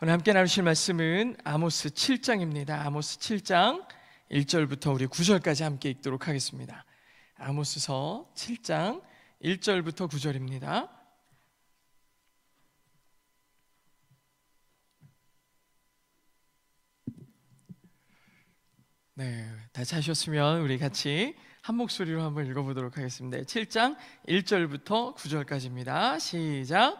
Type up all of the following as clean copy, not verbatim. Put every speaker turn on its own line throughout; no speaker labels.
오늘 함께 나누실 말씀은 아모스 7장입니다. 아모스 7장 1절부터 우리 9절까지 함께 읽도록 하겠습니다. 아모스서 7장 1절부터 9절입니다. 네, 다시 하셨으면 우리 같이 한 목소리로 한번 읽어보도록 하겠습니다. 7장 1절부터 9절까지입니다. 시작.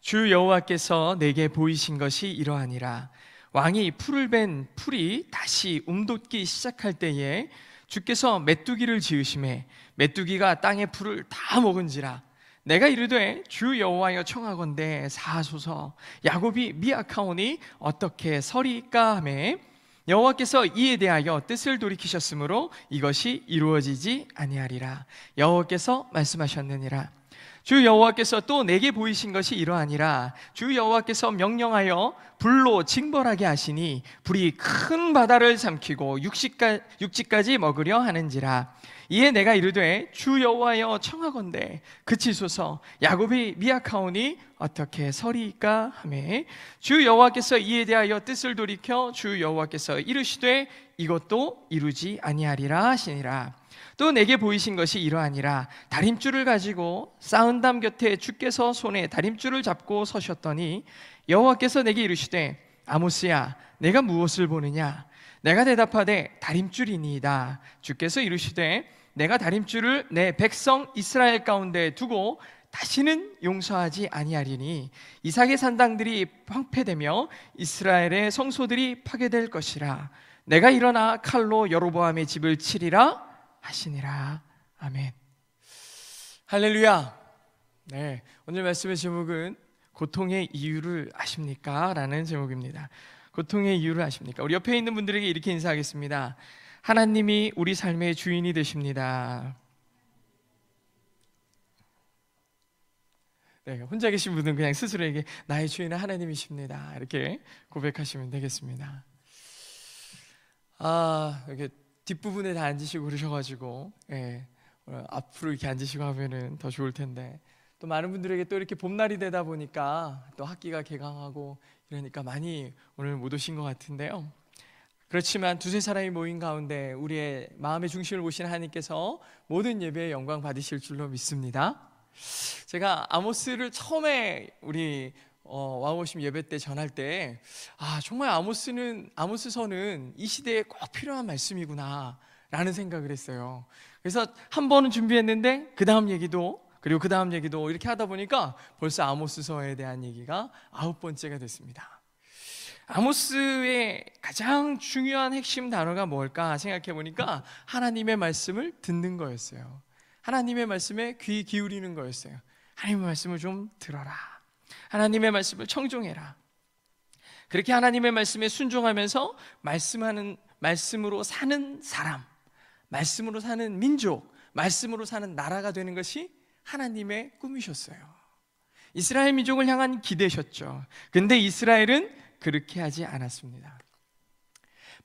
주 여호와께서 내게 보이신 것이 이러하니라. 왕이 풀을 벤 풀이 다시 움돋기 시작할 때에 주께서 메뚜기를 지으심에 메뚜기가 땅의 풀을 다 먹은지라. 내가 이르되 주 여호와여 청하건대 사하소서. 야곱이 미약하오니 어떻게 서리까 하매 여호와께서 이에 대하여 뜻을 돌이키셨으므로 이것이 이루어지지 아니하리라. 여호와께서 말씀하셨느니라. 주 여호와께서 또 내게 보이신 것이 이러하니라. 주 여호와께서 명령하여 불로 징벌하게 하시니 불이 큰 바다를 삼키고 육지까지 먹으려 하는지라. 이에 내가 이르되 주 여호와여 청하건대 그치소서. 야곱이 미약하오니 어떻게 서리까 하매 주 여호와께서 이에 대하여 뜻을 돌이켜 주 여호와께서 이르시되 이것도 이루지 아니하리라 하시니라. 또 내게 보이신 것이 이러하니라. 다림줄을 가지고 쌓은 담 곁에 주께서 손에 다림줄을 잡고 서셨더니 여호와께서 내게 이르시되 아모스야 내가 무엇을 보느냐. 내가 대답하되 다림줄이니이다. 주께서 이르시되 내가 다림줄을 내 백성 이스라엘 가운데 두고 다시는 용서하지 아니하리니 이삭의 산당들이 황폐되며 이스라엘의 성소들이 파괴될 것이라. 내가 일어나 칼로 여로보암의 집을 치리라 하시니라. 아멘. 할렐루야. 네, 오늘 말씀의 제목은 고통의 이유를 아십니까? 라는 제목입니다. 고통의 이유를 아십니까? 우리 옆에 있는 분들에게 이렇게 인사하겠습니다. 하나님이 우리 삶의 주인이 되십니다. 네, 혼자 계신 분은 그냥 스스로에게 나의 주인은 하나님이십니다 이렇게 고백하시면 되겠습니다. 이렇게 뒷부분에 다 앉으시고 그러셔가지고 앞으로 이렇게 앉으시고 하면은 더 좋을 텐데, 또 많은 분들에게 또 이렇게 봄날이 되다 보니까 또 학기가 개강하고 이러니까 많이 오늘 못 오신 것 같은데요. 그렇지만 두세 사람이 모인 가운데 우리의 마음의 중심을 보시는 하나님께서 모든 예배에 영광 받으실 줄로 믿습니다. 제가 아모스를 처음에 우리 와우워십 예배 때 전할 때 정말 아모스서는 이 시대에 꼭 필요한 말씀이구나 라는 생각을 했어요. 그래서 한 번은 준비했는데 그 다음 얘기도 그리고 그 다음 얘기도 이렇게 하다 보니까 벌써 아모스서에 대한 얘기가 9번째가 됐습니다. 아모스의 가장 중요한 핵심 단어가 뭘까 생각해 보니까 하나님의 말씀을 듣는 거였어요. 하나님의 말씀에 귀 기울이는 거였어요. 하나님의 말씀을 좀 들어라. 하나님의 말씀을 청종해라. 그렇게 하나님의 말씀에 순종하면서 말씀으로 사는 사람, 말씀으로 사는 민족, 말씀으로 사는 나라가 되는 것이 하나님의 꿈이셨어요. 이스라엘 민족을 향한 기대셨죠. 근데 이스라엘은 그렇게 하지 않았습니다.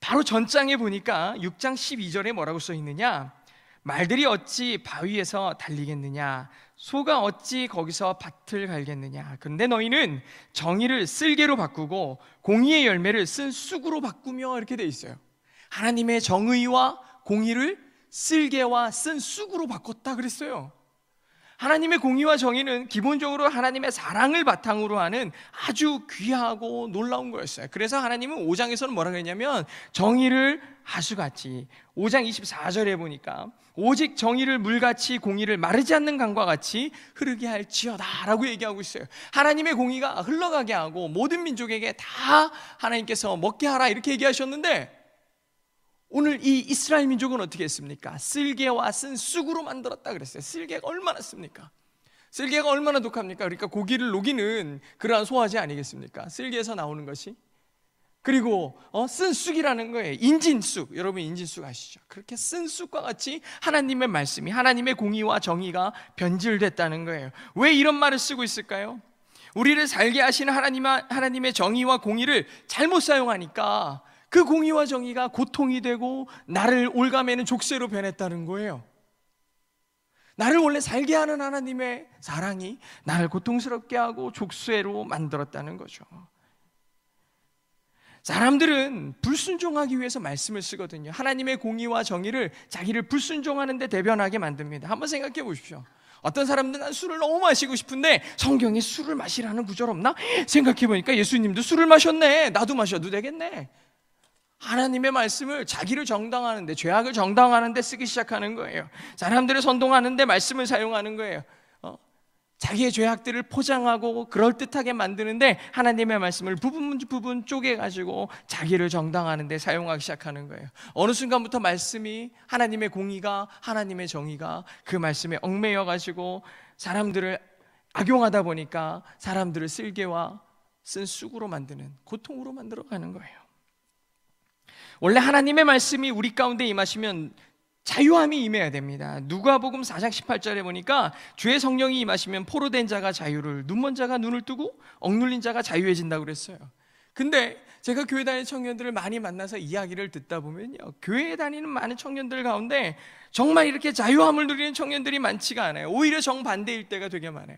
바로 전장에 보니까 6장 12절에 뭐라고 써 있느냐? 말들이 어찌 바위에서 달리겠느냐? 소가 어찌 거기서 밭을 갈겠느냐? 그런데 너희는 정의를 쓸개로 바꾸고 공의의 열매를 쓴 쑥으로 바꾸며 이렇게 돼 있어요. 하나님의 정의와 공의를 쓸개와 쓴 쑥으로 바꿨다 그랬어요. 하나님의 공의와 정의는 기본적으로 하나님의 사랑을 바탕으로 하는 아주 귀하고 놀라운 거였어요. 그래서 하나님은 5장에서는 뭐라고 했냐면 정의를 하수같이, 5장 24절에 보니까 오직 정의를 물같이 공의를 마르지 않는 강과 같이 흐르게 할지어다 라고 얘기하고 있어요. 하나님의 공의가 흘러가게 하고 모든 민족에게 다 하나님께서 먹게 하라 이렇게 얘기하셨는데, 오늘 이 이스라엘 민족은 어떻게 했습니까? 쓸개와 쓴 쑥으로 만들었다 그랬어요. 쓸개가 얼마나 씁니까? 쓸개가 얼마나 독합니까? 그러니까 고기를 녹이는 그러한 소화제 아니겠습니까? 쓸개에서 나오는 것이. 그리고 쓴 쑥이라는 거예요. 인진쑥, 여러분 인진쑥 아시죠? 그렇게 쓴 쑥과 같이 하나님의 말씀이, 하나님의 공의와 정의가 변질됐다는 거예요. 왜 이런 말을 쓰고 있을까요? 우리를 살게 하시는 하나님의 정의와 공의를 잘못 사용하니까 그 공의와 정의가 고통이 되고 나를 올가매는 족쇄로 변했다는 거예요. 나를 원래 살게 하는 하나님의 사랑이 나를 고통스럽게 하고 족쇄로 만들었다는 거죠. 사람들은 불순종하기 위해서 말씀을 쓰거든요. 하나님의 공의와 정의를 자기를 불순종하는 데 대변하게 만듭니다. 한번 생각해 보십시오. 어떤 사람들은 난 술을 너무 마시고 싶은데 성경에 술을 마시라는 구절 없나? 생각해 보니까 예수님도 술을 마셨네. 나도 마셔도 되겠네. 하나님의 말씀을 자기를 정당하는데, 죄악을 정당하는데 쓰기 시작하는 거예요. 사람들을 선동하는데 말씀을 사용하는 거예요. 자기의 죄악들을 포장하고 그럴듯하게 만드는데 하나님의 말씀을 부분 쪼개가지고 자기를 정당하는데 사용하기 시작하는 거예요. 어느 순간부터 말씀이, 하나님의 공의가, 하나님의 정의가 그 말씀에 얽매여가지고 사람들을 악용하다 보니까 사람들을 쓸개와 쓴 쑥으로 만드는, 고통으로 만들어가는 거예요. 원래 하나님의 말씀이 우리 가운데 임하시면 자유함이 임해야 됩니다. 누가복음 4장 18절에 보니까 주의 성령이 임하시면 포로된 자가 자유를, 눈먼 자가 눈을 뜨고 억눌린 자가 자유해진다고 그랬어요. 근데 제가 교회 다니는 청년들을 많이 만나서 이야기를 듣다 보면요, 교회에 다니는 많은 청년들 가운데 정말 이렇게 자유함을 누리는 청년들이 많지가 않아요. 오히려 정반대일 때가 되게 많아요.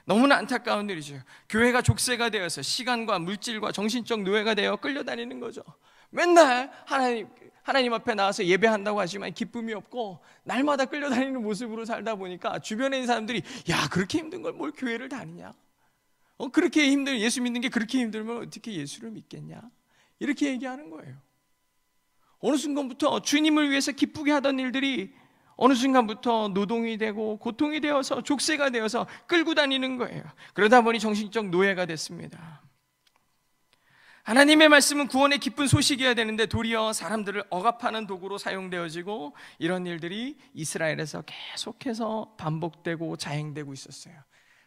너무나 안타까운 일이죠. 교회가 족쇄가 되어서 시간과 물질과 정신적 노예가 되어 끌려다니는 거죠. 맨날 하나님 앞에 나와서 예배한다고 하지만 기쁨이 없고 날마다 끌려다니는 모습으로 살다 보니까 주변에 있는 사람들이, 야, 그렇게 힘든 걸 뭘 교회를 다니냐? 그렇게 예수 믿는 게 그렇게 힘들면 어떻게 예수를 믿겠냐? 이렇게 얘기하는 거예요. 어느 순간부터 주님을 위해서 기쁘게 하던 일들이 어느 순간부터 노동이 되고 고통이 되어서 족쇄가 되어서 끌고 다니는 거예요. 그러다 보니 정신적 노예가 됐습니다. 하나님의 말씀은 구원의 기쁜 소식이어야 되는데 도리어 사람들을 억압하는 도구로 사용되어지고, 이런 일들이 이스라엘에서 계속해서 반복되고 자행되고 있었어요.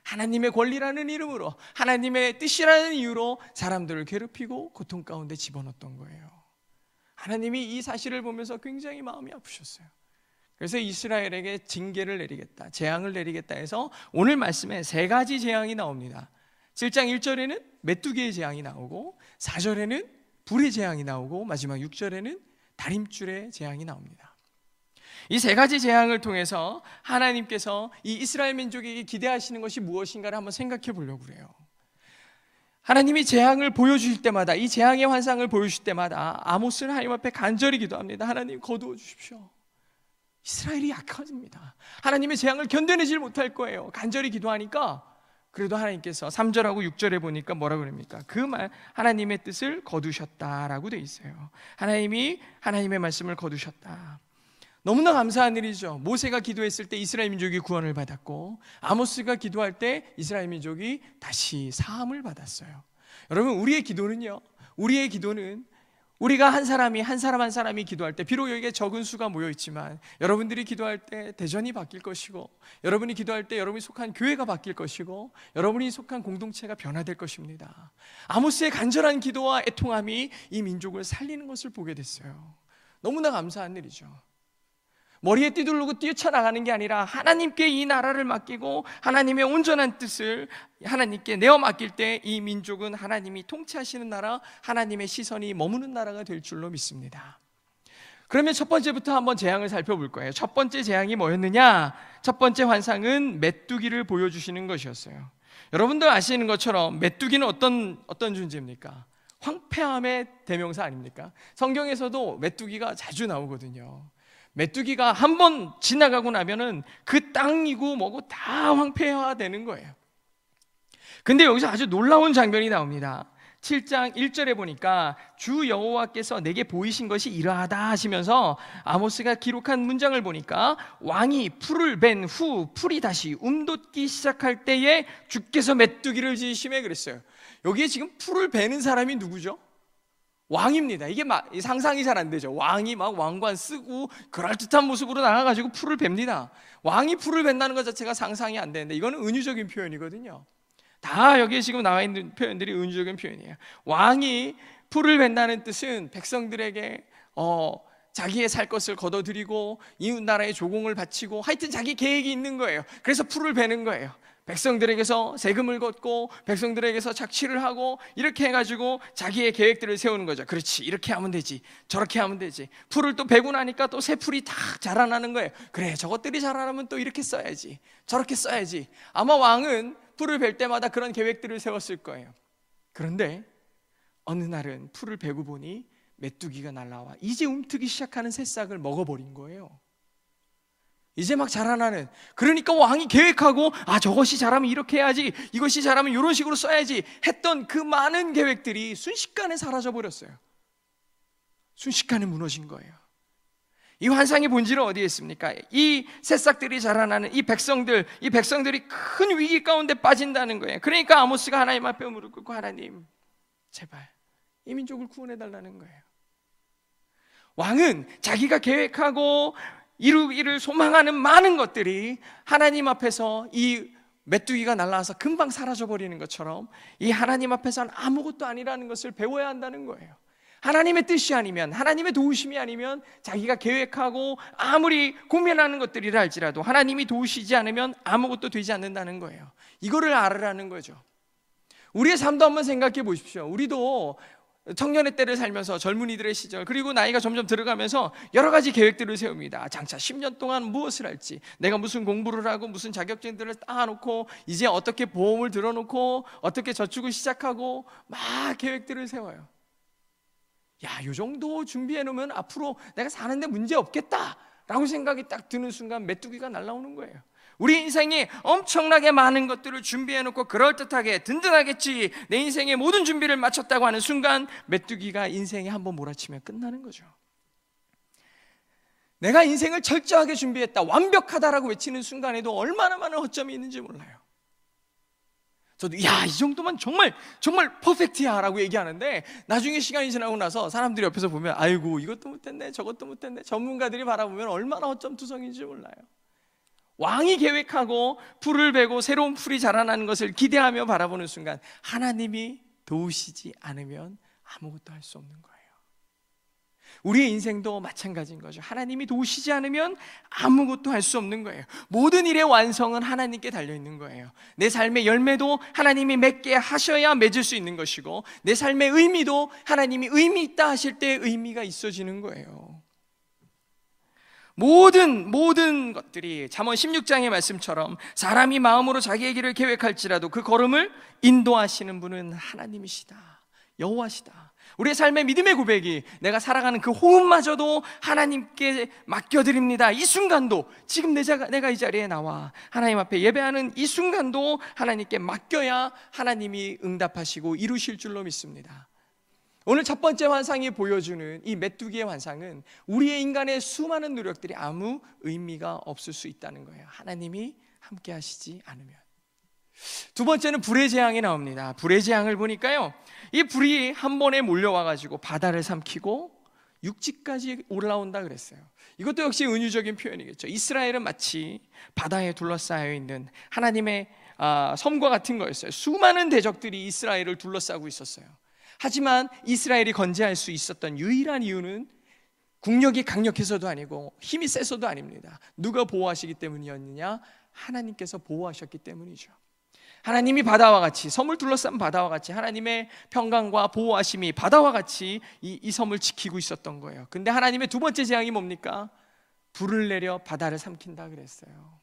하나님의 권리라는 이름으로, 하나님의 뜻이라는 이유로 사람들을 괴롭히고 고통 가운데 집어넣었던 거예요. 하나님이 이 사실을 보면서 굉장히 마음이 아프셨어요. 그래서 이스라엘에게 징계를 내리겠다, 재앙을 내리겠다 해서 오늘 말씀에 세 가지 재앙이 나옵니다. 7장 1절에는 메뚜기의 재앙이 나오고, 4절에는 불의 재앙이 나오고, 마지막 6절에는 다림줄의 재앙이 나옵니다. 이 세 가지 재앙을 통해서 하나님께서 이 이스라엘 민족에게 기대하시는 것이 무엇인가를 한번 생각해 보려고 그래요. 하나님이 재앙을 보여주실 때마다, 이 재앙의 환상을 보여주실 때마다 아모스는 하나님 앞에 간절히 기도합니다. 하나님, 거두어 주십시오. 이스라엘이 약해집니다. 하나님의 재앙을 견뎌내질 못할 거예요. 간절히 기도하니까 그래도 하나님께서 3절하고 6절에 보니까 뭐라고 그럽니까? 그 말, 하나님의 뜻을 거두셨다라고 돼 있어요. 하나님이 하나님의 말씀을 거두셨다. 너무나 감사한 일이죠. 모세가 기도했을 때 이스라엘 민족이 구원을 받았고, 아모스가 기도할 때 이스라엘 민족이 다시 사함을 받았어요. 여러분, 우리의 기도는 우리가 한 사람 한 사람이 기도할 때, 비록 여기에 적은 수가 모여 있지만 여러분들이 기도할 때 대전이 바뀔 것이고, 여러분이 기도할 때 여러분이 속한 교회가 바뀔 것이고, 여러분이 속한 공동체가 변화될 것입니다. 아모스의 간절한 기도와 애통함이 이 민족을 살리는 것을 보게 됐어요. 너무나 감사한 일이죠. 머리에 띠두르고 뛰쳐나가는 게 아니라 하나님께 이 나라를 맡기고 하나님의 온전한 뜻을 하나님께 내어 맡길 때 이 민족은 하나님이 통치하시는 나라, 하나님의 시선이 머무는 나라가 될 줄로 믿습니다. 그러면 첫 번째부터 한번 재앙을 살펴볼 거예요. 첫 번째 재앙이 뭐였느냐? 첫 번째 환상은 메뚜기를 보여주시는 것이었어요. 여러분들 아시는 것처럼 메뚜기는 어떤 존재입니까? 황폐함의 대명사 아닙니까? 성경에서도 메뚜기가 자주 나오거든요. 메뚜기가 한번 지나가고 나면은 그 땅이고 뭐고 다 황폐화되는 거예요. 근데 여기서 아주 놀라운 장면이 나옵니다. 7장 1절에 보니까 주 여호와께서 내게 보이신 것이 이러하다 하시면서 아모스가 기록한 문장을 보니까, 왕이 풀을 벤 후 풀이 다시 움돋기 시작할 때에 주께서 메뚜기를 지으심에 그랬어요. 여기에 지금 풀을 베는 사람이 누구죠? 왕입니다. 이게 상상이 잘 안 되죠. 왕이 막 왕관 쓰고 그럴듯한 모습으로 나가가지고 풀을 뱁니다. 왕이 풀을 벤다는 것 자체가 상상이 안 되는데, 이거는 은유적인 표현이거든요. 다 여기에 지금 나와 있는 표현들이 은유적인 표현이에요. 왕이 풀을 벤다는 뜻은 백성들에게 자기의 살 것을 거둬들이고 이웃 나라에 조공을 바치고, 하여튼 자기 계획이 있는 거예요. 그래서 풀을 베는 거예요. 백성들에게서 세금을 걷고 백성들에게서 착취를 하고, 이렇게 해가지고 자기의 계획들을 세우는 거죠. 그렇지, 이렇게 하면 되지, 저렇게 하면 되지. 풀을 또 베고 나니까 또 새 풀이 다 자라나는 거예요. 그래, 저것들이 자라나면 또 이렇게 써야지, 저렇게 써야지. 아마 왕은 풀을 벨 때마다 그런 계획들을 세웠을 거예요. 그런데 어느 날은 풀을 베고 보니 메뚜기가 날라와 이제 움트기 시작하는 새싹을 먹어버린 거예요. 이제 막 자라나는, 그러니까 왕이 계획하고 저것이 자라면 이렇게 해야지, 이것이 자라면 이런 식으로 써야지 했던 그 많은 계획들이 순식간에 사라져버렸어요. 순식간에 무너진 거예요. 이 환상의 본질은 어디에 있습니까? 이 새싹들이 자라나는 이 백성들이 큰 위기 가운데 빠진다는 거예요. 그러니까 아모스가 하나님 앞에 무릎 꿇고, 하나님 제발 이 민족을 구원해달라는 거예요. 왕은 자기가 계획하고 이루기를 소망하는 많은 것들이 하나님 앞에서 이 메뚜기가 날아와서 금방 사라져버리는 것처럼 이 하나님 앞에서는 아무것도 아니라는 것을 배워야 한다는 거예요. 하나님의 뜻이 아니면, 하나님의 도우심이 아니면, 자기가 계획하고 아무리 고민하는 것들이라 할지라도 하나님이 도우시지 않으면 아무것도 되지 않는다는 거예요. 이거를 알으라는 거죠. 우리의 삶도 한번 생각해 보십시오. 우리도 청년의 때를 살면서 젊은이들의 시절, 그리고 나이가 점점 들어가면서 여러 가지 계획들을 세웁니다. 장차 10년 동안 무엇을 할지, 내가 무슨 공부를 하고 무슨 자격증들을 따놓고 이제 어떻게 보험을 들어놓고 어떻게 저축을 시작하고 막 계획들을 세워요. 이 정도 준비해 놓으면 앞으로 내가 사는데 문제 없겠다 라고 생각이 딱 드는 순간 메뚜기가 날아오는 거예요. 우리 인생에 엄청나게 많은 것들을 준비해 놓고 그럴듯하게 든든하겠지, 내 인생의 모든 준비를 마쳤다고 하는 순간 메뚜기가 인생에 한번 몰아치면 끝나는 거죠. 내가 인생을 철저하게 준비했다, 완벽하다라고 외치는 순간에도 얼마나 많은 허점이 있는지 몰라요. 저도 이 정도면 정말 퍼펙트야 라고 얘기하는데, 나중에 시간이 지나고 나서 사람들이 옆에서 보면 아이고 이것도 못했네 저것도 못했네, 전문가들이 바라보면 얼마나 허점투성인지 몰라요. 왕이 계획하고 풀을 베고 새로운 풀이 자라나는 것을 기대하며 바라보는 순간 하나님이 도우시지 않으면 아무것도 할 수 없는 거예요. 우리의 인생도 마찬가지인 거죠. 하나님이 도우시지 않으면 아무것도 할 수 없는 거예요. 모든 일의 완성은 하나님께 달려있는 거예요. 내 삶의 열매도 하나님이 맺게 하셔야 맺을 수 있는 것이고, 내 삶의 의미도 하나님이 의미 있다 하실 때 의미가 있어지는 거예요. 모든 것들이 잠언 16장의 말씀처럼 사람이 마음으로 자기의 길을 계획할지라도 그 걸음을 인도하시는 분은 하나님이시다, 여호와시다. 우리의 삶의 믿음의 고백이, 내가 살아가는 그 호흡마저도 하나님께 맡겨드립니다, 이 순간도, 지금 내가 이 자리에 나와 하나님 앞에 예배하는 이 순간도 하나님께 맡겨야 하나님이 응답하시고 이루실 줄로 믿습니다. 오늘 첫 번째 환상이 보여주는 이 메뚜기의 환상은 우리의 인간의 수많은 노력들이 아무 의미가 없을 수 있다는 거예요. 하나님이 함께 하시지 않으면. 두 번째는 불의 재앙이 나옵니다. 불의 재앙을 보니까요, 이 불이 한 번에 몰려와가지고 바다를 삼키고 육지까지 올라온다 그랬어요. 이것도 역시 은유적인 표현이겠죠. 이스라엘은 마치 바다에 둘러싸여 있는 하나님의 섬과 같은 거였어요. 수많은 대적들이 이스라엘을 둘러싸고 있었어요. 하지만 이스라엘이 건재할 수 있었던 유일한 이유는 국력이 강력해서도 아니고 힘이 세서도 아닙니다. 누가 보호하시기 때문이었느냐? 하나님께서 보호하셨기 때문이죠. 하나님이 바다와 같이, 섬을 둘러싼 바다와 같이 하나님의 평강과 보호하심이 바다와 같이 이 섬을 지키고 있었던 거예요. 근데 하나님의 두 번째 재앙이 뭡니까? 불을 내려 바다를 삼킨다 그랬어요.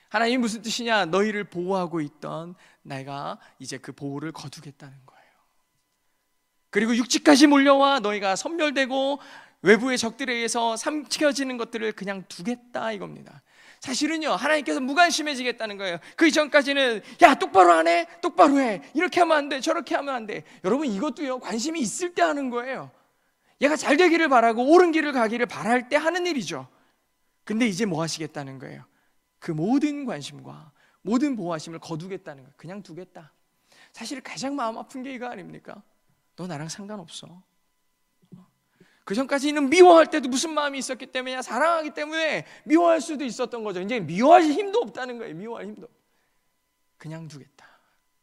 하나님이 무슨 뜻이냐? 너희를 보호하고 있던 내가 이제 그 보호를 거두겠다는 거예요. 그리고 육지까지 몰려와 너희가 섬멸되고 외부의 적들에 의해서 삼켜지는 것들을 그냥 두겠다 이겁니다. 사실은요, 하나님께서 무관심해지겠다는 거예요. 그 이전까지는 야 똑바로 안 해? 똑바로 해. 이렇게 하면 안 돼, 저렇게 하면 안 돼. 여러분, 이것도요 관심이 있을 때 하는 거예요. 얘가 잘 되기를 바라고 옳은 길을 가기를 바랄 때 하는 일이죠. 근데 이제 뭐 하시겠다는 거예요? 그 모든 관심과 모든 보호하심을 거두겠다는 거예요. 그냥 두겠다. 사실 가장 마음 아픈 게 이거 아닙니까? 너 나랑 상관없어. 그 전까지는 미워할 때도 무슨 마음이 있었기 때문에, 사랑하기 때문에 미워할 수도 있었던 거죠. 이제 미워할 힘도 없다는 거예요. 미워할 힘도. 그냥 두겠다.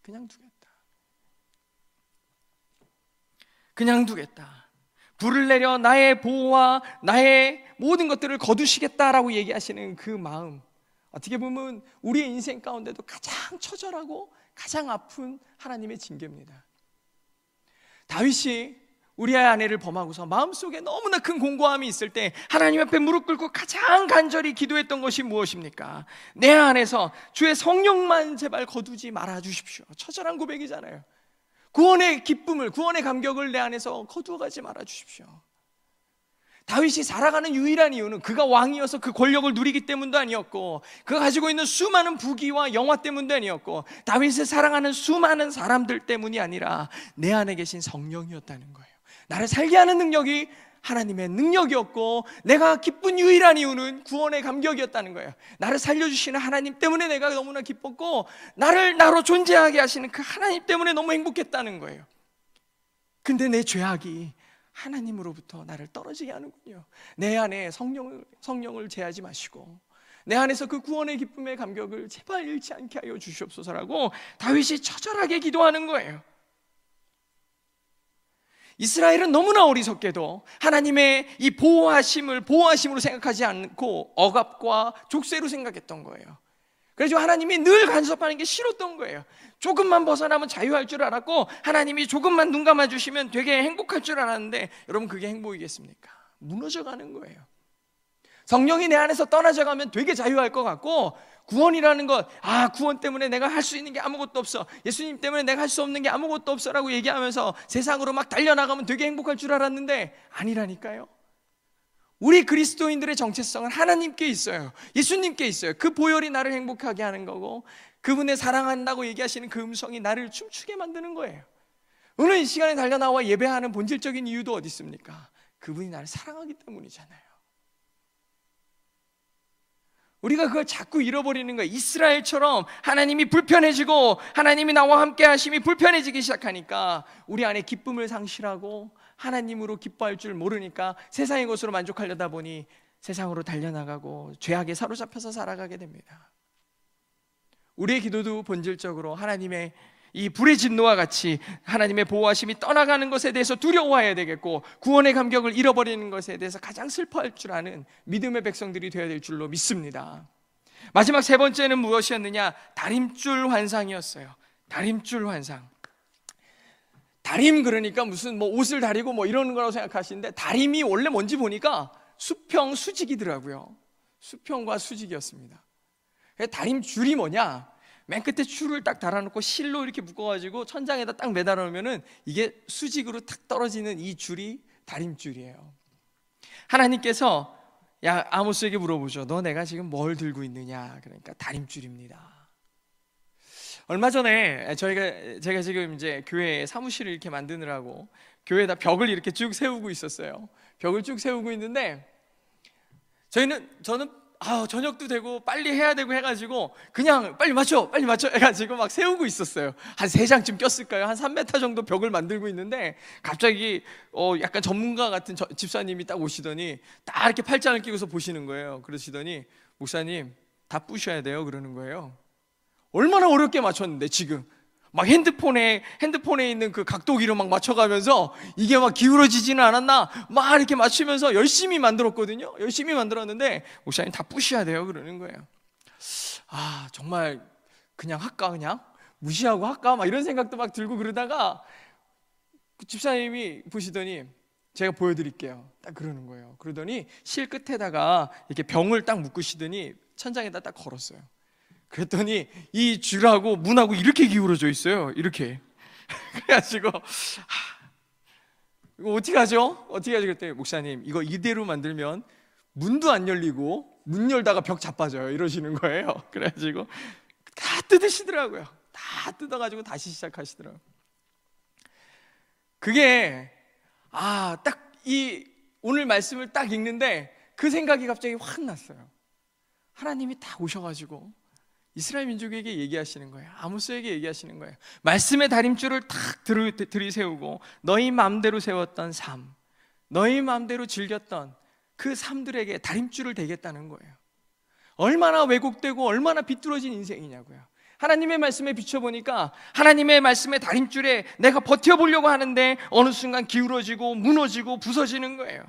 그냥 두겠다. 그냥 두겠다. 불을 내려 나의 보호와 나의 모든 것들을 거두시겠다라고 얘기하시는 그 마음, 어떻게 보면 우리의 인생 가운데도 가장 처절하고 가장 아픈 하나님의 징계입니다. 다윗이 우리아의 아내를 범하고서 마음속에 너무나 큰 공고함이 있을 때 하나님 앞에 무릎 꿇고 가장 간절히 기도했던 것이 무엇입니까? 내 안에서 주의 성령만 제발 거두지 말아 주십시오. 처절한 고백이잖아요. 구원의 기쁨을, 구원의 감격을 내 안에서 거두어가지 말아 주십시오. 다윗이 살아가는 유일한 이유는 그가 왕이어서 그 권력을 누리기 때문도 아니었고, 그가 가지고 있는 수많은 부귀와 영화 때문도 아니었고, 다윗을 사랑하는 수많은 사람들 때문이 아니라 내 안에 계신 성령이었다는 거예요. 나를 살게 하는 능력이 하나님의 능력이었고, 내가 기쁜 유일한 이유는 구원의 감격이었다는 거예요. 나를 살려주시는 하나님 때문에 내가 너무나 기뻤고, 나를 나로 존재하게 하시는 그 하나님 때문에 너무 행복했다는 거예요. 근데 내 죄악이 하나님으로부터 나를 떨어지게 하는군요. 내 안에 성령을 제하지 마시고 내 안에서 그 구원의 기쁨의 감격을 제발 잃지 않게 하여 주시옵소서라고 다윗이 처절하게 기도하는 거예요. 이스라엘은 너무나 어리석게도 하나님의 이 보호하심으로 생각하지 않고 억압과 족쇄로 생각했던 거예요. 그래서 하나님이 늘 간섭하는 게 싫었던 거예요. 조금만 벗어나면 자유할 줄 알았고, 하나님이 조금만 눈 감아주시면 되게 행복할 줄 알았는데, 여러분 그게 행복이겠습니까? 무너져가는 거예요. 성령이 내 안에서 떠나져가면 되게 자유할 것 같고, 구원이라는 것, 구원 때문에 내가 할 수 있는 게 아무것도 없어, 예수님 때문에 내가 할 수 없는 게 아무것도 없어 라고 얘기하면서 세상으로 막 달려나가면 되게 행복할 줄 알았는데 아니라니까요. 우리 그리스도인들의 정체성은 하나님께 있어요. 예수님께 있어요. 그 보혈이 나를 행복하게 하는 거고, 그분의 사랑한다고 얘기하시는 그 음성이 나를 춤추게 만드는 거예요. 오늘 이 시간에 달려나와 예배하는 본질적인 이유도 어디 있습니까? 그분이 나를 사랑하기 때문이잖아요. 우리가 그걸 자꾸 잃어버리는 거예요. 이스라엘처럼 하나님이 불편해지고 하나님이 나와 함께 하심이 불편해지기 시작하니까 우리 안에 기쁨을 상실하고 하나님으로 기뻐할 줄 모르니까 세상의 것으로 만족하려다 보니 세상으로 달려나가고 죄악에 사로잡혀서 살아가게 됩니다. 우리의 기도도 본질적으로 하나님의 이 불의 진노와 같이 하나님의 보호하심이 떠나가는 것에 대해서 두려워해야 되겠고, 구원의 감격을 잃어버리는 것에 대해서 가장 슬퍼할 줄 아는 믿음의 백성들이 되어야 될 줄로 믿습니다. 마지막 세 번째는 무엇이었느냐? 다림줄 환상이었어요. 다림줄 환상. 다림 그러니까 무슨 옷을 다리고 이러는 거라고 생각하시는데, 다림이 원래 뭔지 보니까 수평 수직이더라고요. 수평과 수직이었습니다. 다림줄이 뭐냐? 맨 끝에 줄을 딱 달아놓고 실로 이렇게 묶어가지고 천장에다 딱 매달아 놓으면은 이게 수직으로 탁 떨어지는 이 줄이 다림줄이에요. 하나님께서 아모스에게 물어보죠. 너 내가 지금 뭘 들고 있느냐? 그러니까 다림줄입니다. 얼마 전에 제가 지금 이제 교회 사무실을 이렇게 만드느라고 교회에다 벽을 이렇게 쭉 세우고 있었어요. 벽을 쭉 세우고 있는데 저는 저녁도 되고 빨리 해야 되고 해가지고 그냥 빨리 맞춰 해가지고 막 세우고 있었어요. 한 3장쯤 꼈을까요? 한 3m 정도 벽을 만들고 있는데 갑자기 약간 전문가 같은 집사님이 딱 오시더니 딱 이렇게 팔짱을 끼고서 보시는 거예요. 그러시더니 목사님 다 부셔야 돼요 그러는 거예요. 얼마나 어렵게 맞췄는데 지금 막 핸드폰에 있는 그 각도기로 막 맞춰가면서 이게 막 기울어지지는 않았나 막 이렇게 맞추면서 열심히 만들었거든요. 열심히 만들었는데 목사님 다 부셔야 돼요 그러는 거예요. 정말 그냥 할까, 그냥 무시하고 할까 막 이런 생각도 막 들고 그러다가 그 집사님이 보시더니 제가 보여드릴게요 딱 그러는 거예요. 그러더니 실 끝에다가 이렇게 병을 딱 묶으시더니 천장에다 딱 걸었어요. 그랬더니 이 줄하고 문하고 이렇게 기울어져 있어요. 이렇게. 그래가지고 이거 어떻게 하죠? 그랬더니 목사님 이거 이대로 만들면 문도 안 열리고 문 열다가 벽 자빠져요 이러시는 거예요. 그래가지고 다 뜯으시더라고요. 다 뜯어가지고 다시 시작하시더라고요. 그게 딱 이 오늘 말씀을 딱 읽는데 그 생각이 갑자기 확 났어요. 하나님이 딱 오셔가지고 이스라엘 민족에게 얘기하시는 거예요. 아모스에게 얘기하시는 거예요. 말씀의 다림줄을 탁 들이세우고 너희 마음대로 세웠던 삶, 너희 마음대로 즐겼던 그 삶들에게 다림줄을 대겠다는 거예요. 얼마나 왜곡되고 얼마나 비뚤어진 인생이냐고요. 하나님의 말씀에 비춰보니까 하나님의 말씀의 다림줄에 내가 버텨보려고 하는데 어느 순간 기울어지고 무너지고 부서지는 거예요.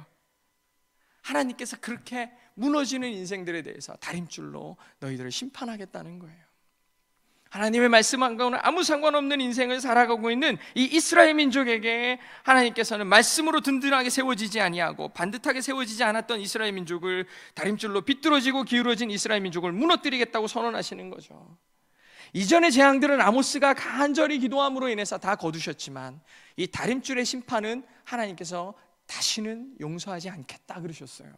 하나님께서 그렇게 무너지는 인생들에 대해서 다림줄로 너희들을 심판하겠다는 거예요. 하나님의 말씀과는 아무 상관없는 인생을 살아가고 있는 이 이스라엘 민족에게 하나님께서는 말씀으로 든든하게 세워지지 아니하고 반듯하게 세워지지 않았던 이스라엘 민족을 다림줄로 비뚤어지고 기울어진 이스라엘 민족을 무너뜨리겠다고 선언하시는 거죠. 이전의 재앙들은 아모스가 간절히 기도함으로 인해서 다 거두셨지만 이 다림줄의 심판은 하나님께서 다시는 용서하지 않겠다 그러셨어요.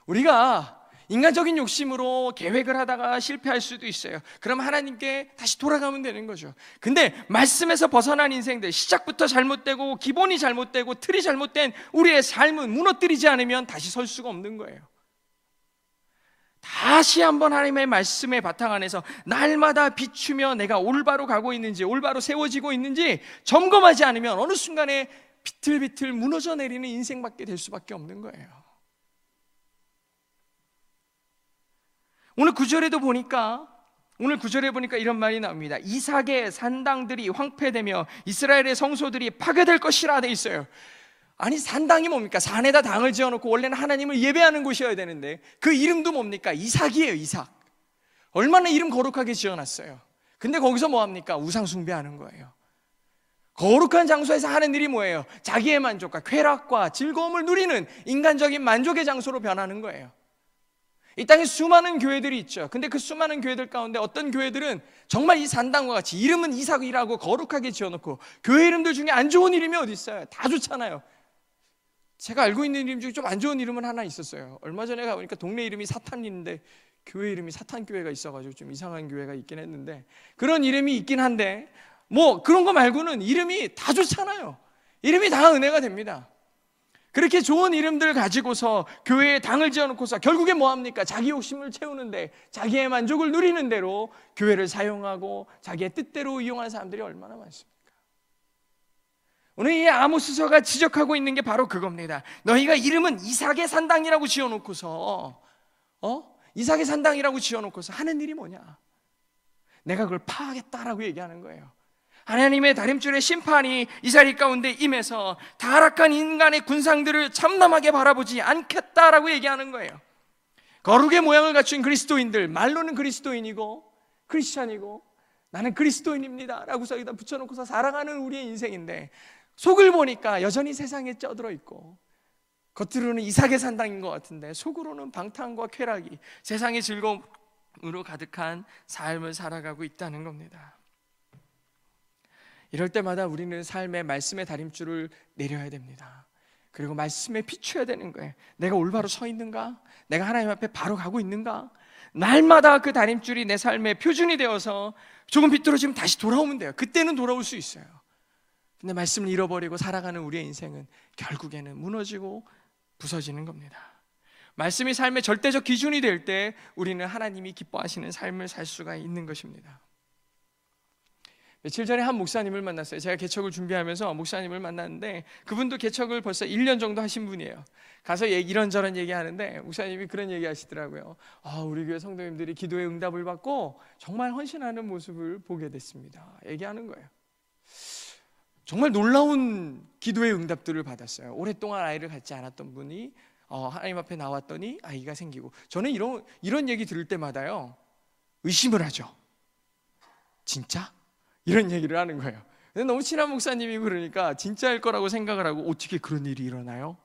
우리가 인간적인 욕심으로 계획을 하다가 실패할 수도 있어요. 그럼 하나님께 다시 돌아가면 되는 거죠. 근데 말씀에서 벗어난 인생들, 시작부터 잘못되고 기본이 잘못되고 틀이 잘못된 우리의 삶은 무너뜨리지 않으면 다시 설 수가 없는 거예요. 다시 한번 하나님의 말씀의 바탕 안에서 날마다 비추며 내가 올바로 가고 있는지, 올바로 세워지고 있는지 점검하지 않으면 어느 순간에 비틀비틀 무너져 내리는 인생밖에 될 수밖에 없는 거예요. 오늘 구절에 보니까 이런 말이 나옵니다. 이삭의 산당들이 황폐되며 이스라엘의 성소들이 파괴될 것이라 돼 있어요. 아니, 산당이 뭡니까? 산에다 당을 지어놓고 원래는 하나님을 예배하는 곳이어야 되는데 그 이름도 뭡니까? 이삭이에요. 이삭. 얼마나 이름 거룩하게 지어놨어요. 근데 거기서 뭐합니까? 우상 숭배하는 거예요. 거룩한 장소에서 하는 일이 뭐예요? 자기의 만족과 쾌락과 즐거움을 누리는 인간적인 만족의 장소로 변하는 거예요. 이 땅에 수많은 교회들이 있죠. 근데 그 수많은 교회들 가운데 어떤 교회들은 정말 이 산당과 같이 이름은 이삭이라고 거룩하게 지어놓고 교회 이름들 중에 안 좋은 이름이 어디 있어요? 다 좋잖아요. 제가 알고 있는 이름 중에 좀 안 좋은 이름은 하나 있었어요. 얼마 전에 가보니까 동네 이름이 사탄인데 교회 이름이 사탄교회가 있어가지고 좀 이상한 교회가 있긴 했는데, 그런 이름이 있긴 한데 뭐 그런 거 말고는 이름이 다 좋잖아요. 이름이 다 은혜가 됩니다. 그렇게 좋은 이름들 가지고서 교회에 당을 지어놓고서 결국에 뭐합니까? 자기 욕심을 채우는데, 자기의 만족을 누리는 대로 교회를 사용하고 자기의 뜻대로 이용하는 사람들이 얼마나 많습니까? 오늘 이 아모스서가 지적하고 있는 게 바로 그겁니다. 너희가 이름은 이삭의 산당이라고 지어놓고서 이삭의 산당이라고 지어놓고서 하는 일이 뭐냐? 내가 그걸 파하겠다라고 얘기하는 거예요. 하나님의 다림줄의 심판이 이 자리 가운데 임해서 타락한 인간의 군상들을 참담하게 바라보지 않겠다라고 얘기하는 거예요. 거룩의 모양을 갖춘 그리스도인들, 말로는 그리스도인이고 크리스찬이고 나는 그리스도인입니다 라고서 여기다 붙여놓고서 살아가는 우리의 인생인데, 속을 보니까 여전히 세상에 쩌들어 있고 겉으로는 이삭의 산당인 것 같은데 속으로는 방탕과 쾌락이, 세상의 즐거움으로 가득한 삶을 살아가고 있다는 겁니다. 이럴 때마다 우리는 삶의 말씀의 다림줄을 내려야 됩니다. 그리고 말씀에 비춰야 되는 거예요. 내가 올바로 서 있는가? 내가 하나님 앞에 바로 가고 있는가? 날마다 그 다림줄이 내 삶의 표준이 되어서 조금 비뚤어지면 다시 돌아오면 돼요. 그때는 돌아올 수 있어요. 근데 말씀을 잃어버리고 살아가는 우리의 인생은 결국에는 무너지고 부서지는 겁니다. 말씀이 삶의 절대적 기준이 될 때 우리는 하나님이 기뻐하시는 삶을 살 수가 있는 것입니다. 며칠 전에 한 목사님을 만났어요. 제가 개척을 준비하면서 목사님을 만났는데 그분도 개척을 벌써 1년 정도 하신 분이에요. 가서 이런저런 얘기하는데 목사님이 그런 얘기 하시더라고요. 우리 교회 성도님들이 기도의 응답을 받고 정말 헌신하는 모습을 보게 됐습니다. 얘기하는 거예요. 정말 놀라운 기도의 응답들을 받았어요. 오랫동안 아이를 갖지 않았던 분이 하나님 앞에 나왔더니 아이가 생기고, 저는 이런 얘기 들을 때마다요 의심을 하죠. 진짜? 이런 얘기를 하는 거예요. 근데 너무 친한 목사님이 그러니까 진짜일 거라고 생각을 하고, 어떻게 그런 일이 일어나요?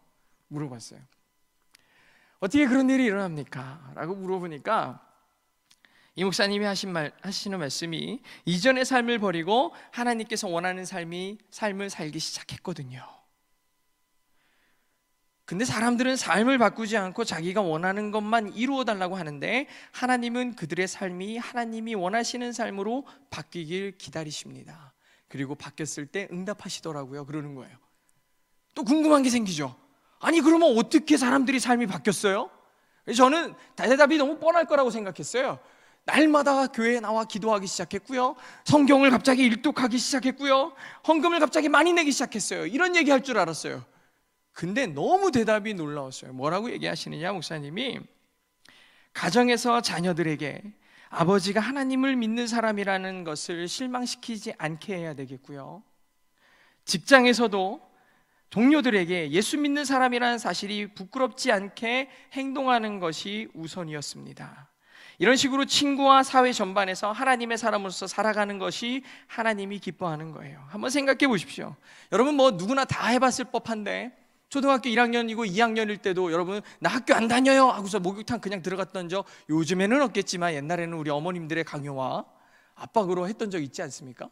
물어봤어요. 어떻게 그런 일이 일어납니까? 라고 물어보니까 이 목사님이 하시는 말씀이 이전의 삶을 버리고 하나님께서 원하는 삶을 살기 시작했거든요. 근데 사람들은 삶을 바꾸지 않고 자기가 원하는 것만 이루어 달라고 하는데 하나님은 그들의 삶이 하나님이 원하시는 삶으로 바뀌길 기다리십니다. 그리고 바뀌었을 때 응답하시더라고요. 그러는 거예요. 또 궁금한 게 생기죠. 아니 그러면 어떻게 사람들이 삶이 바뀌었어요? 저는 대답이 너무 뻔할 거라고 생각했어요. 날마다 교회에 나와 기도하기 시작했고요, 성경을 갑자기 일독하기 시작했고요, 헌금을 갑자기 많이 내기 시작했어요. 이런 얘기할 줄 알았어요. 근데 너무 대답이 놀라웠어요. 뭐라고 얘기하시느냐, 목사님이 가정에서 자녀들에게 아버지가 하나님을 믿는 사람이라는 것을 실망시키지 않게 해야 되겠고요, 직장에서도 동료들에게 예수 믿는 사람이라는 사실이 부끄럽지 않게 행동하는 것이 우선이었습니다. 이런 식으로 친구와 사회 전반에서 하나님의 사람으로서 살아가는 것이 하나님이 기뻐하는 거예요. 한번 생각해 보십시오. 여러분 누구나 다 해봤을 법한데 초등학교 1학년이고 2학년일 때도 여러분 나 학교 안 다녀요 하고서 목욕탕 그냥 들어갔던 적 요즘에는 없겠지만 옛날에는 우리 어머님들의 강요와 압박으로 했던 적 있지 않습니까?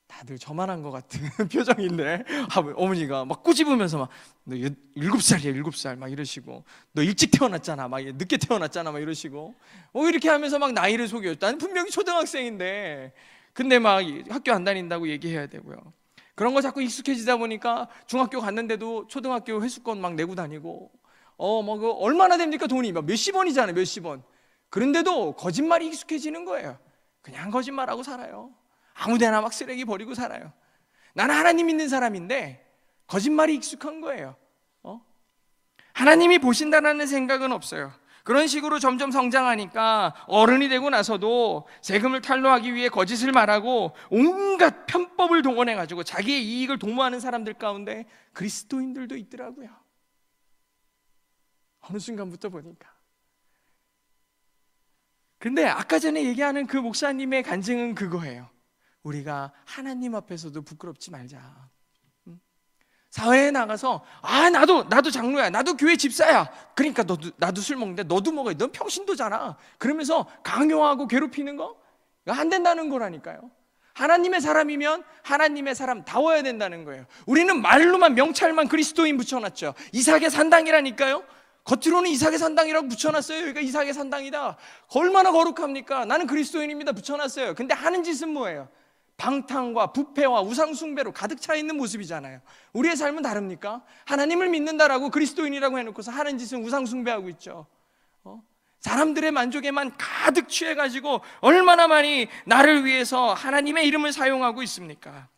다들 저만 한 것 같은 표정인데 어머니가 막 꼬집으면서 막 너 7살이야 7살 막 이러시고 너 일찍 태어났잖아 막 늦게 태어났잖아 막 이러시고 이렇게 하면서 막 나이를 속여요. 나는 분명히 초등학생인데 근데 막 학교 안 다닌다고 얘기해야 되고요. 그런 거 자꾸 익숙해지다 보니까 중학교 갔는데도 초등학교 회수권 막 내고 다니고 뭐 얼마나 됩니까 돈이 막 몇십 원이잖아요 몇십 원. 그런데도 거짓말이 익숙해지는 거예요. 그냥 거짓말하고 살아요. 아무데나 막 쓰레기 버리고 살아요. 나는 하나님 믿는 사람인데 거짓말이 익숙한 거예요. 하나님이 보신다라는 생각은 없어요. 그런 식으로 점점 성장하니까 어른이 되고 나서도 세금을 탈루하기 위해 거짓을 말하고 온갖 편법을 동원해가지고 자기의 이익을 도모하는 사람들 가운데 그리스도인들도 있더라고요. 어느 순간부터 보니까. 근데 아까 전에 얘기하는 그 목사님의 간증은 그거예요. 우리가 하나님 앞에서도 부끄럽지 말자. 사회에 나가서 나도 장로야, 나도 교회 집사야. 그러니까 나도 술 먹는데 너도 먹어야 돼. 넌 평신도잖아. 그러면서 강요하고 괴롭히는 거 안 된다는 거라니까요. 하나님의 사람이면 하나님의 사람다워야 된다는 거예요. 우리는 말로만 명찰만 그리스도인 붙여놨죠. 이삭의 산당이라니까요. 겉으로는 이삭의 산당이라고 붙여놨어요. 여기가 이삭의 산당이다. 얼마나 거룩합니까? 나는 그리스도인입니다 붙여놨어요. 근데 하는 짓은 뭐예요? 방탕과 부패와 우상숭배로 가득 차 있는 모습이잖아요. 우리의 삶은 다릅니까? 하나님을 믿는다라고 그리스도인이라고 해놓고서 하는 짓은 우상숭배하고 있죠. 사람들의 만족에만 가득 취해가지고 얼마나 많이 나를 위해서 하나님의 이름을 사용하고 있습니까?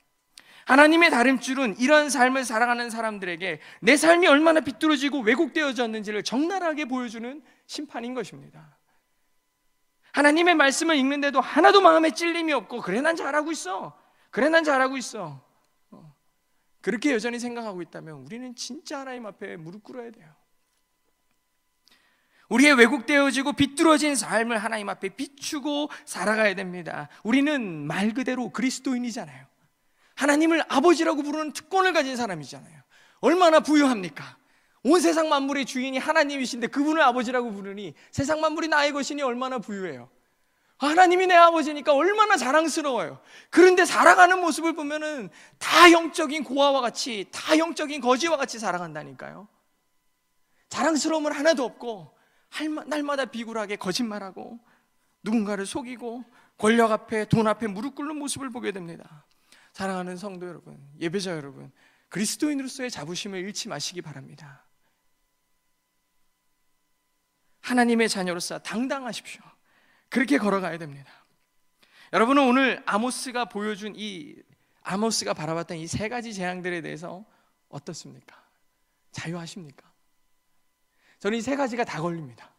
하나님의 다름줄은 이런 삶을 살아가는 사람들에게 내 삶이 얼마나 비뚤어지고 왜곡되어졌는지를 적나라하게 보여주는 심판인 것입니다. 하나님의 말씀을 읽는데도 하나도 마음에 찔림이 없고 그래 난 잘하고 있어. 그렇게 여전히 생각하고 있다면 우리는 진짜 하나님 앞에 무릎 꿇어야 돼요. 우리의 왜곡되어지고 비뚤어진 삶을 하나님 앞에 비추고 살아가야 됩니다. 우리는 말 그대로 그리스도인이잖아요. 하나님을 아버지라고 부르는 특권을 가진 사람이잖아요. 얼마나 부유합니까? 온 세상 만물의 주인이 하나님이신데 그분을 아버지라고 부르니 세상 만물이 나의 것이니 얼마나 부유해요. 하나님이 내 아버지니까 얼마나 자랑스러워요. 그런데 살아가는 모습을 보면은 다 영적인 고아와 같이, 다 영적인 거지와 같이 살아간다니까요. 자랑스러움은 하나도 없고 날마다 비굴하게 거짓말하고 누군가를 속이고 권력 앞에 돈 앞에 무릎 꿇는 모습을 보게 됩니다. 사랑하는 성도 여러분, 예배자 여러분, 그리스도인으로서의 자부심을 잃지 마시기 바랍니다. 하나님의 자녀로서 당당하십시오. 그렇게 걸어가야 됩니다. 여러분은 오늘 아모스가 보여준 아모스가 바라봤던 이 세 가지 재앙들에 대해서 어떻습니까? 자유하십니까? 저는 이 세 가지가 다 걸립니다.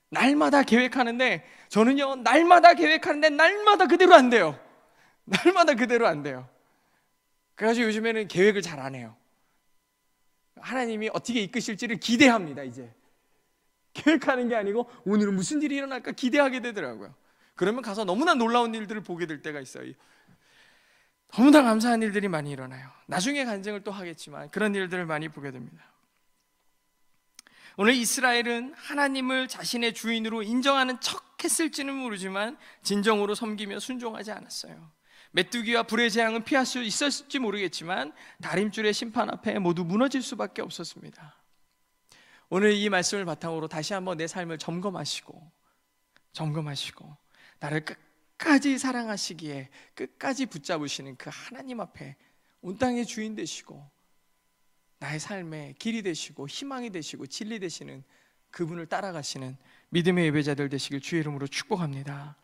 날마다 계획하는데 저는요 날마다 계획하는데 날마다 그대로 안 돼요. 그래가지고 요즘에는 계획을 잘 안 해요. 하나님이 어떻게 이끄실지를 기대합니다. 이제 계획하는 게 아니고 오늘은 무슨 일이 일어날까 기대하게 되더라고요. 그러면 가서 너무나 놀라운 일들을 보게 될 때가 있어요. 너무나 감사한 일들이 많이 일어나요. 나중에 간증을 또 하겠지만 그런 일들을 많이 보게 됩니다. 오늘 이스라엘은 하나님을 자신의 주인으로 인정하는 척 했을지는 모르지만 진정으로 섬기며 순종하지 않았어요. 메뚜기와 불의 재앙은 피할 수 있었을지 모르겠지만 다림줄의 심판 앞에 모두 무너질 수밖에 없었습니다. 오늘 이 말씀을 바탕으로 다시 한번 내 삶을 점검하시고 나를 끝까지 사랑하시기에 끝까지 붙잡으시는 그 하나님 앞에 온 땅의 주인 되시고 나의 삶의 길이 되시고 희망이 되시고 진리 되시는 그분을 따라가시는 믿음의 예배자들 되시길 주의 이름으로 축복합니다.